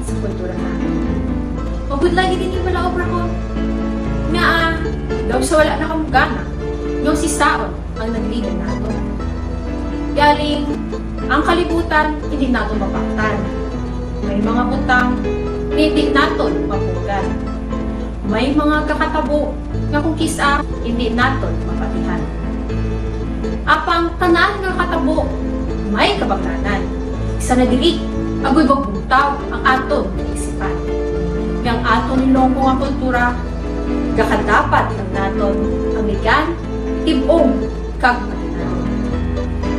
sa kultura natin. Pagod lagi din yung pala obra ko. Nga, daw sa wala na kamugana, yung si Saon ang nagligan nato. Galing, ang kalibutan, hindi nato mapaktan. May mga butang, hindi nato mapugan. May mga kakatabo nga kung kisa, hindi nato mapatihan. Apang tanan nga katabo, may kabanglanan. Isa na dili, agoy magbuntaw ang aton isipan. Yang aton nilongko nga kultura, gakadapat lang naton ang ligan, tibong, kag matinanon.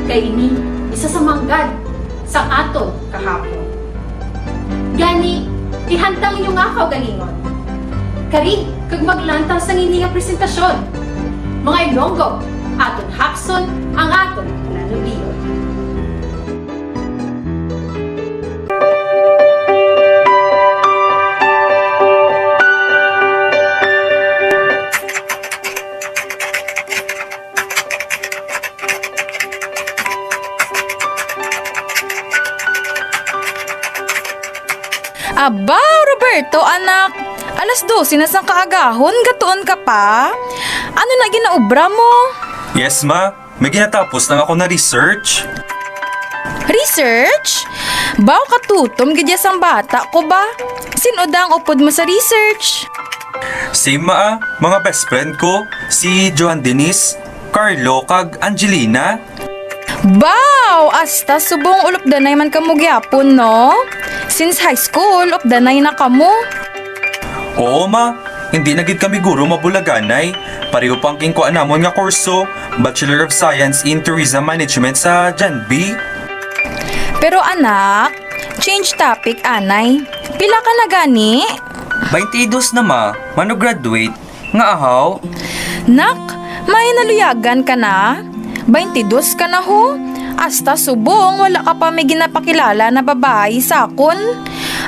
Kay ini, isa sa manggad sa aton kahapon. Gani, ihantang inyo nga kaugalingon. Kari, kag maglanta sa ngini nga presentasyon. Mga Ilonggo, aton hakson ang aton lanubiyon. Aba, Roberto, anak. Alas 12 na sang kaagahon, gatuon ka pa? Ano na ginaobra mo? Yes, ma. May ginatapos lang ako na research. Research? Baw katutom gidya sang bata ko ba? Sino da ang upod mo sa research? Same, ma. Mga best friend ko, si Joan Denise, Carlo, kag Angelina. Baw! Asta subong ulop danay man kamo gyapon, no? Since high school, ulop danay na kamo. Oo, ma. Hindi na gid kami guro mabulaganay. Pareho pang kingkuan namon nga kurso, Bachelor of Science in Tourism Management sa Janbi. Pero anak, change topic, anay. Pila ka na gani? 22 na ma, mano-graduate. Nga ahaw? Nak, may naluyagan ka na? 22 ka na ho? Asta subong, wala ka pa may ginapakilala na babae sa akon.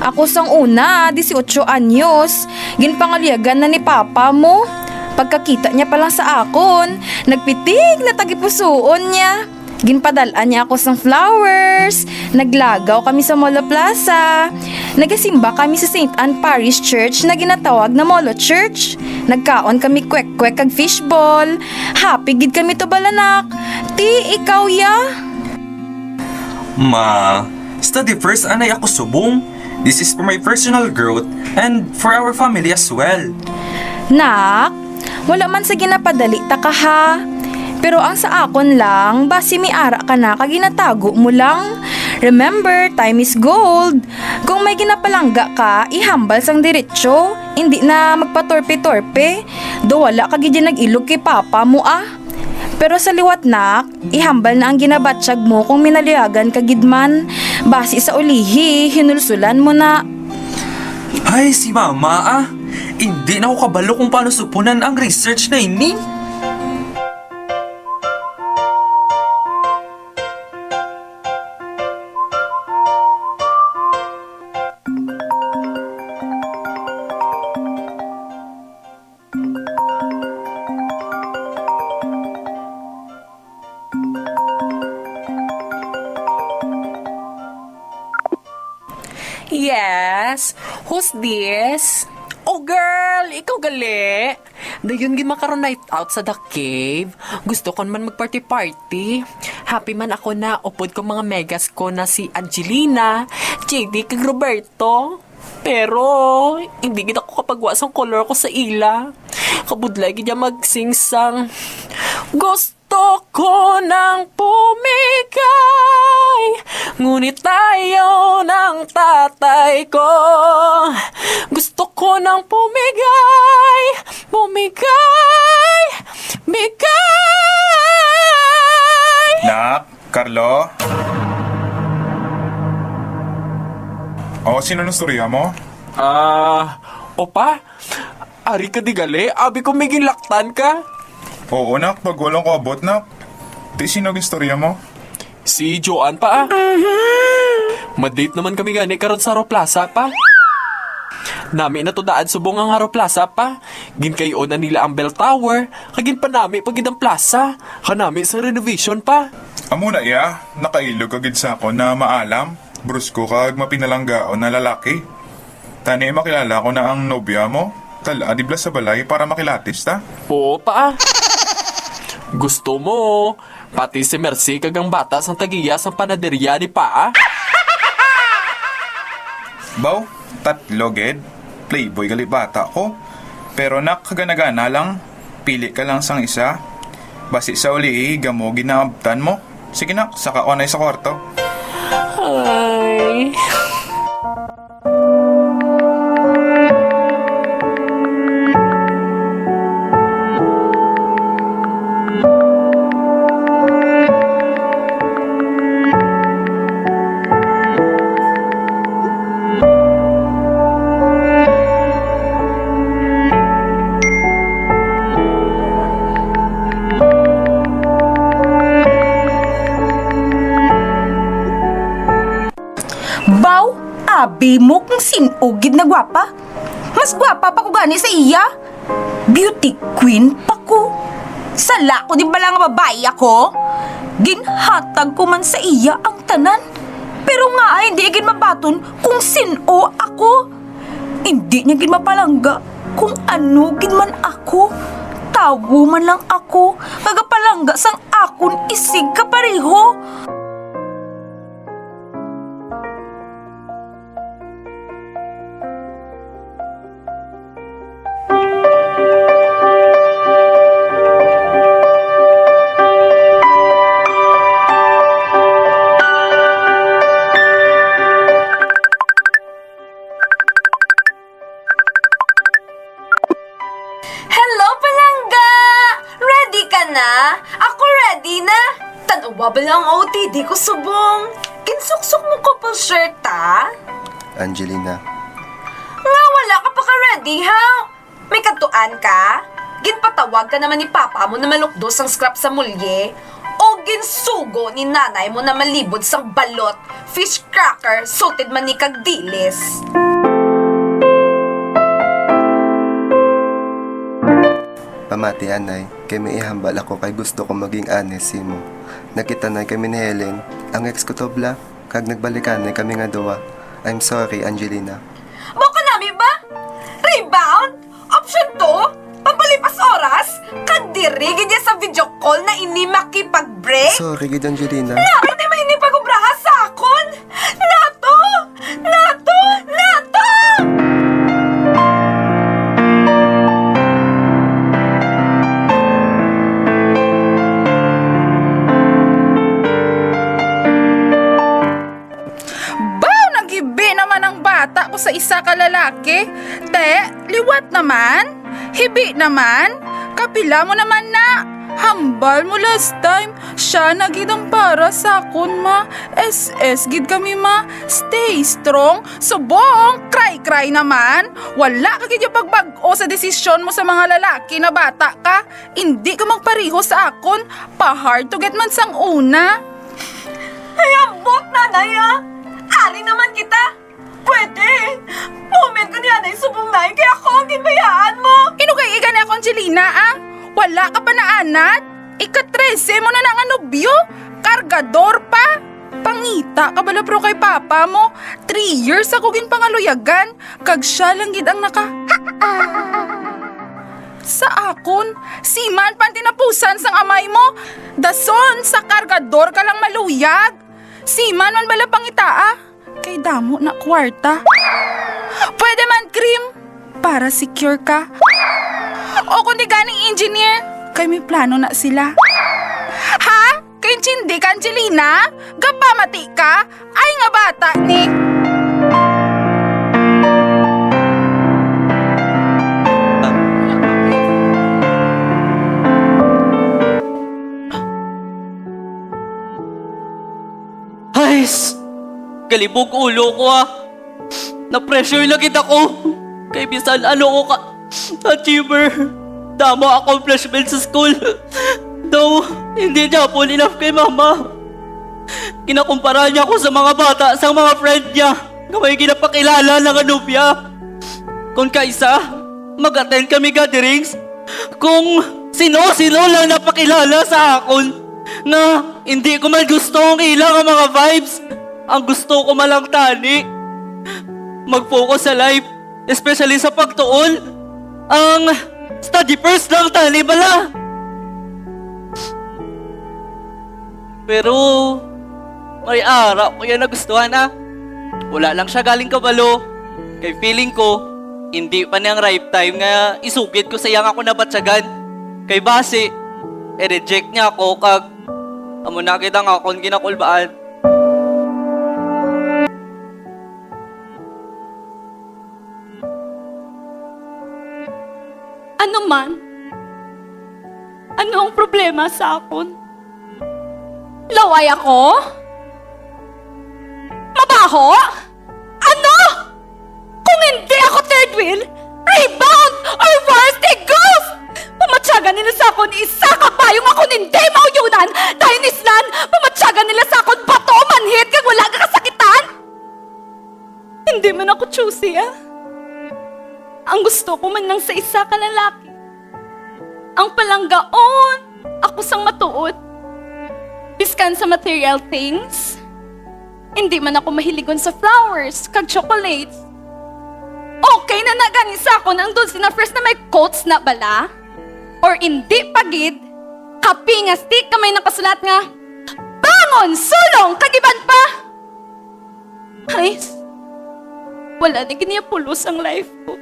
Ako sang una, 18 anyos, ginpangalyagan na ni papa mo. Pagkakita niya pa lang sa akon, nagpitig na tagipusoon niya. Ginpadalaan niya ako sang flowers, naglagaw kami sa Molo Plaza, nagasimba kami sa St. Anne Parish Church na ginatawag na Molo Church. Nagkaon kami kwek-kwek kag fishball. Happy gid kami to balanak. Ti, ikaw ya? Ma, study first anay ako subong. This is for my personal growth and for our family as well. Nak, wala man sa ginapadali ta ka ha. Pero ang sa akon lang, basi miara ka na kaginatago mo lang. Remember, time is gold. Kung may ginapalangga ka, ihambal sang diretsyo. Hindi na magpatorpe-torpe. Do wala ka gidi nag-ilog kay papa mo ah. Pero sa liwat nak, ihambal na ang ginabatsyag mo kung minaliagan ka gidman. Basi sa ulihi, hinulsulan mo na. Ay, si mama ah. Hindi na ako kabalo kung paano supunan ang research na ini. Yes? Who's this? Oh girl, ikaw gali. Dayon gid makaron night out sa The Cave. Gusto ko man magparty-party. Happy man ako na upod ko mga megas ko na si Angelina, JD kag Roberto. Pero hindi gid ako kapagwa sang color ko sa ila. Kabudlay gid niya magsingsang. Gusto ko nang pumigay, ngunit tayo ng tatay ko. Gusto ko nang pumigay, bigay. Nak, Carlo? O, sino nang storya mo? Opa, ari ka di gali, abi ko may ginlaktan ka. Oo, nak, pag walang ko abot, nak. Di sino ang storya mo? Si Joan pa ah. Madate naman kami gani karon sa Haro Plaza pa. Nami na to daan subong ang Haro Plaza pa. Ginkayo na nila ang Bell Tower. Kagin pa nami pagid ang plaza. Kanami sa renovation pa. Amo na iya, nakailog agad sa ako na maalam, brusko kag mapinalanggaon na lalaki. Tani makilala ko na ang nobya mo. Tala, adibla sa balay para makilatis ta. Oo pa. Gusto mo, pati si Mercy kagang bata sang tagiya sa panaderya ni pa. Baw, tatlo ged. Playboy gali bata ko. Pero nakaganagana lang. Pili ka lang sang isa. Basi sa uli, gamo ginaabtan mo. Sige nak, saka ko na sa kwarto. Ay. Baw, abi mo kung sinugid na gwapa. Mas gwapa pa ko gani sa iya. Beauty queen pa ko. Sala ko di ba lang babae ako? Ginhatag ko man sa iya ang tanan. Pero nga ay hindi agad mabaton kung sino ako. Hindi niya gid mapalangga kung ano gid man ako. Tawo man lang ako. Kagapalangga sang akon isig kapareho. Hello, Palangga! Ready ka na? Ako ready na. Tanawa ba lang ang OTD ko subong? Kinsuksok mo ko po shirt, ha? Angelina, Nga wala ka pa ka-ready, ha? May katuan ka? Ginpatawag ka naman ni papa mo na malukdos ang scrap sa mulye? O ginsugo ni nanay mo na malibod sang balot, fish cracker, salted manikag dilis? pamati anay, kay may ihambal ako kay gusto ko maging honest mo. Nakita na kami ni Helen, ang ex ko to bla, kag nagbalikan na kami nga duwa. I'm sorry, Angelina. Boko nami ba? Rebound? Option 2? Pampalipas oras? Kadiri gid sa video call na ini makipag-break? Sorry, gid Angelina. Namin di may hindi pag-ubraha sa akon! Nato! Nato! Nato! Baw, nagibi naman ang bata ko sa isa ka lalaki. Te, liwat naman. Hibi naman. Kapila mo naman na. Hambal mo last time. Siya nagidang para sa akon ma. SS gid kami ma. Stay strong. Subong. Cry naman. Wala ka gid yung pagbag-o sa desisyon mo sa mga lalaki na bata ka. Hindi ka magpariho sa akon. Pa-hard to get man sang una. Ay, ambot, nanay, ah! Ari naman kita! Pwede! Moment ko niya na subong na kaya ako ang ginbayaan mo! Inugay ka na ako, Angelina, ah? Wala ka pa na anat? Ika-13 mo na ng anobyo? Kargador pa? Pangita ka bala pro kay papa mo? 3 years ako ginpangaluyagan. Kag siya lang gid ang naka... Sa akon, si man pan tinapusan sang amay mo. Dason, sa kargador ka lang maluyag. Si man bala pangita, ah? Kay damo na kwarta. Pwede man cream para secure ka. O kundi ganing engineer, kay may plano na sila. Ha? Kay hindi ka, Angelina? Gapamati ka? Ay nga bata ni... Ay, galibog ulo ko ah. Na-pressure na kita ko. Kay bisan ano ko ka achiever. Damo accomplishment sa school. Though, hindi niya po enough kay mama. Kinakumpara niya ako sa mga bata, sa mga friend niya na may ginapakilala ng anubya. Kung kaisa, mag-attend kami gatherings. Kung sino-sino lang napakilala sa akon na hindi ko man gusto ang ilang ang mga vibes. Ang gusto ko malang tani. Mag-focus sa life. Especially sa pagtuon. Ang study first lang tali bala. Pero, may ara ko yan nagustuhan Wala lang siya galing kabalo. Kay feeling ko, hindi pa niyang right time nga isugid ko sa iyang ako nabatsagan. Kay base, reject niya ako kag amo na kita nga akong ginakulbaan. Ano man? Ano ang problema sa akon? Laway ako? Mabaho? Ano? Kung hindi ako third wheel, rebound, or worst, ghost! Pumatsaga nila sa akon isa ka bayong ako hindi mauyunan dahil islan, pumatsaga nila sa akon bato, manhit, kag wala ka kasakitan! Hindi man ako choosy, Ang gusto ko man lang sa isa ka lalaki. Ang palanggaon, ako sang matuod. Biskan sa material things. Hindi man ako mahiligon sa flowers, kag chocolates. Okay na nagani sa ako ng dulce na first na may quotes na bala. Or hindi pagid, kapi nga stick kamay nakasulat nga, bangon, sulong, kagiban pa! Ay, wala na giniyapulos ang life ko.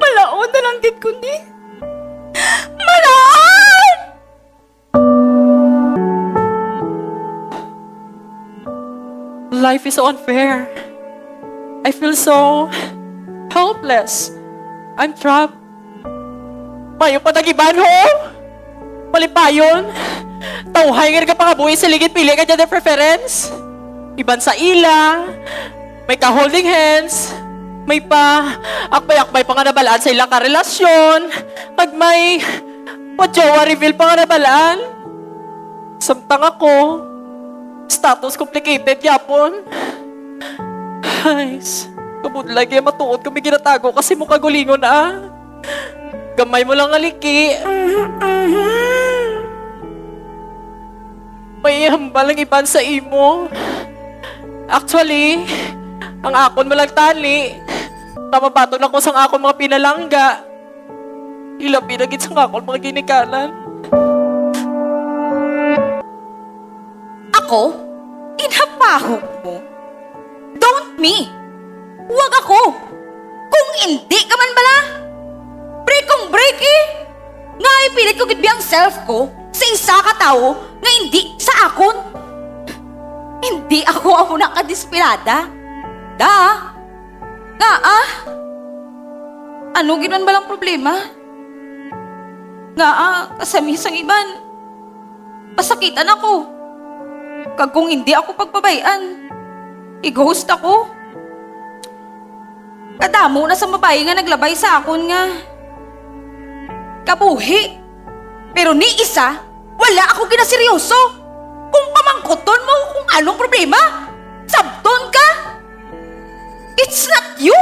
Malaon na lang din ko ni. Malaon! Life is so unfair. I feel so helpless. I'm trapped. Mayo pa nagiban ho? Malipayon? Tauhay nga ka pa kabuhi sa ligid pili ka dyan preference? Iban sa ila, may ka-holding hands, may pa akbay-akbay pa nga nabalaan sa ilang karelasyon, pag may jowa reveal pa nga nabalaan. Samtang ako, status complicated yapon. Guys, kabudlag yung matuod kami ginatago kasi mukha gulingon Gamay mo lang aliki. May hambal ang iban sa imo. Actually, ang akon mo lang tali. Tamabato na ko sang akon mga pinalangga. Ilabi na gid sang akon mga ginikalan. Ako? Inapahog mo? Don't me! Huwag ako! Kung hindi ka man bala! Break kong break Nga ipilit ko gid ang self ko sa isa ka tao nga hindi sa akon. Hindi ako ang unang kadesperada. Nga Ano ginan balang problema? Nga kasamisang iban. Pasakitan ako. Kag kung hindi ako pagpabayan, i-ghost ako. Kadamo na sa babae nga naglabay sa akon nga. Kabuhi. Pero ni isa, wala ako ginaseryoso. Kung pamangkoton mo kung anong problema, sabton ka. It's not you.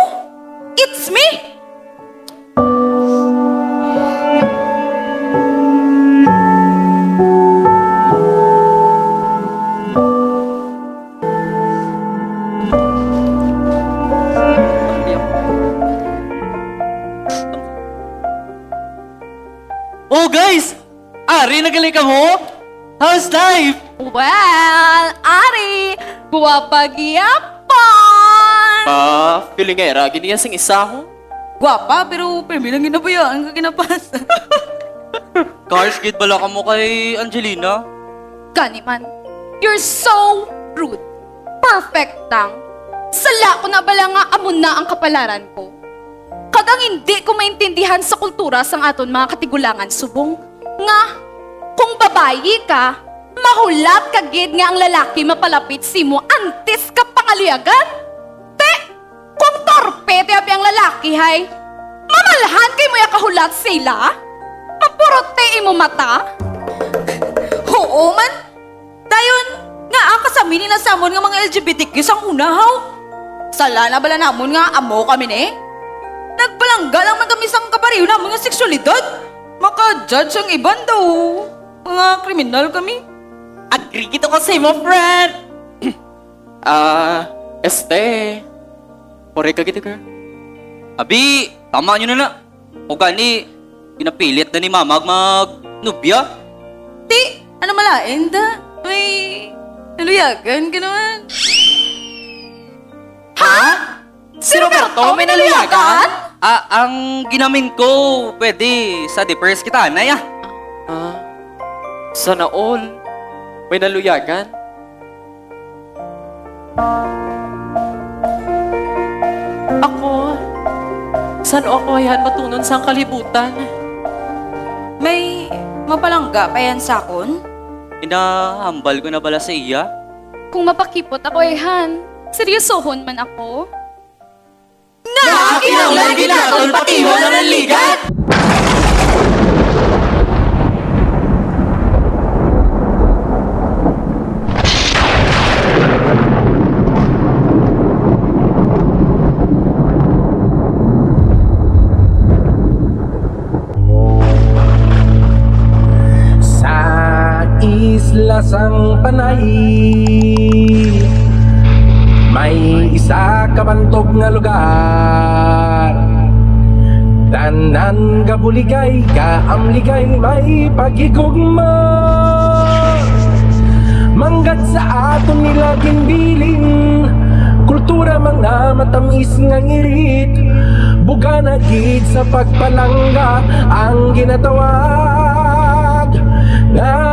It's me. Oh guys! Ari, nagaling ka mo? How's life? Well, Ari, guwapag-yapon! Feeling nga era, giniya sing isa ho. Guwapa, pero lang ginabayaan ka ginapasa. Cars, gid bala ka mo kay Angelina? Gani man, you're so rude. Perfect lang. Sala ko na bala nga amon na ang kapalaran ko. Kagang hindi ko maintindihan sa kultura sang aton mga katigulangan subong. Nga, kung babayi ka, mahulat ka gid nga ang lalaki mapalapit simo antes ka pangaliagan. Te, kung torpe te ang lalaki hay, mamalhan kay mo ya kahulat sila? Mapurote imo mata? Oo man. Dayon, nga kasami nila samon nga mga LGBTQ sang unahaw. Sala na bala namon nga amo kami ni? Nagpalangga lang man kami sang kapariw na mga seksualidad. Maka-judge ang iban daw. Mga kriminal kami. Agree kita ko sa mo, friend. Este, Correct ka kita, girl. Abi, tama nyo na. O gani, pinapilit na ni mama mag-nubya. Ti, ano malain da? May naluyagan ka naman. Ha? Si Roberto may naluyagan? Ang ginamin ko, pwede sa depress kita, Anay, ah. Sana all. May naluyagan. Ako, saan ako ayan matunon sa kalibutan? May mapalangga pa yan sa akon? Inahambal ko na bala sa iya. Kung mapakipot ako Han, seryosohon man ako. Kinaulan ginatol pati mo na nanligan! Sa isla sang Panay, may isa ka bantog nga lugar. Tanan nga buligay, kaamligay, may pagigugma. Manggat sa aton nila ginbilin, kultura mga matamis nga ngirit. Buga na gid sa pagpalangga ang ginatawag nga